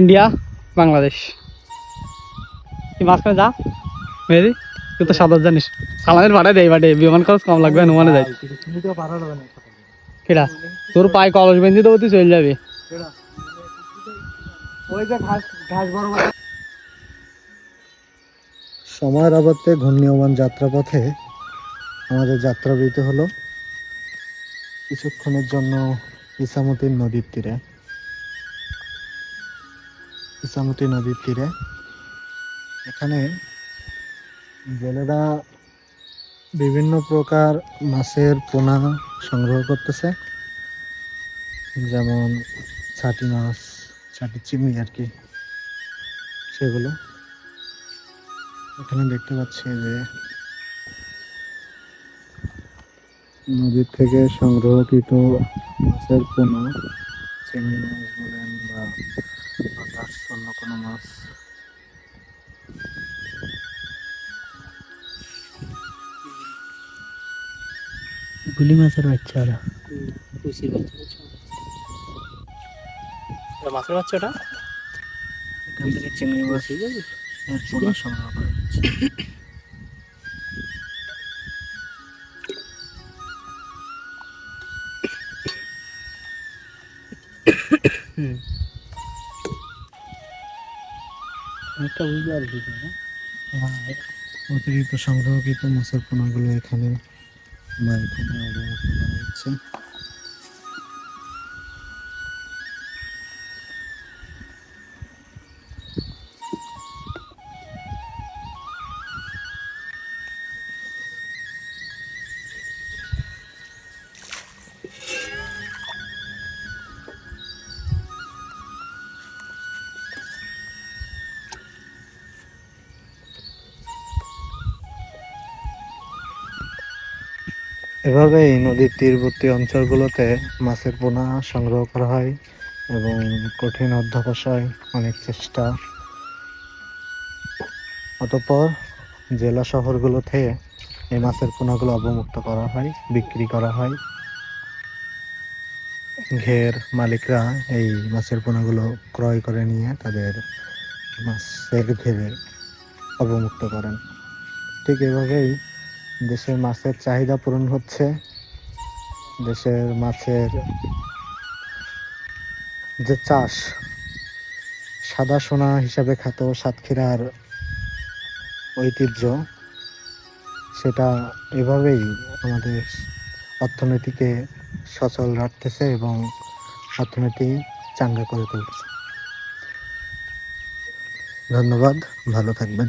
India Bangladesh কি মাঝখানে যা মেরি তুই তো সাদা জানিস সালামের ভাড়া দেয় বাটে বিমান খরচ কম লাগবে অনুমানে যাই কেডা তোর পায়ে কলস বেঁধে দেবো তুই চলে যাবি সময়ের আবর্তে ঘূর্ণীয়মান যাত্রাপথে আমাদের যাত্রা বিরতি হলো কিছুক্ষণের জন্য ইসামতি নদীর তীরে। ইসামতি নদীর তীরে এখানে জেলেরা বিভিন্ন প্রকার মাছের পোনা সংগ্রহ করতেছে, যেমন ছাটি মাছ, ছাটি চিংড়ি আর কি, সেগুলো এখানে দেখতে পাচ্ছি যে নদীর থেকে সংগ্রহকৃত মাছের পোনা, চিংড়ি মাছ বলেন বা আদার্স অন্য কোনো মাছ, গুলি মাছের বাচ্চা ওরা মাছের বাচ্চা ওটা এখান থেকে চিংড়ি মাছ এর পোনা সংগ্রহ করা হচ্ছে। একটা বুঝতে আর কি অতিরিক্ত সংগ্রহকৃত মাছের পোনাগুলো এখানে বা এখানে অবমুক্ত করা হচ্ছে। এভাবেই নদীর তীরবর্তী অঞ্চলগুলোতে মাছের পোনা সংগ্রহ করা হয় এবং কঠিন অধ্যবসায়, অনেক চেষ্টা, অতঃপর জেলা শহরগুলোতে এই মাছের পোনাগুলো অবমুক্ত করা হয়, বিক্রি করা হয়। ঘের মালিকরা এই মাছের পোনাগুলো ক্রয় করে নিয়ে তাদের মাছের ঘেরে অবমুক্ত করেন। ঠিক এভাবেই দেশের মাছের চাহিদা পূরণ হচ্ছে। দেশের মাছের যে চাষ, সাদা সোনা হিসাবে খ্যাত সাতক্ষীরার ঐতিহ্য, সেটা এভাবেই আমাদের অর্থনীতিকে সচল রাখতেছে এবং অর্থনীতি চাঙ্গা করে তুলতেছে। ধন্যবাদ, ভালো থাকবেন।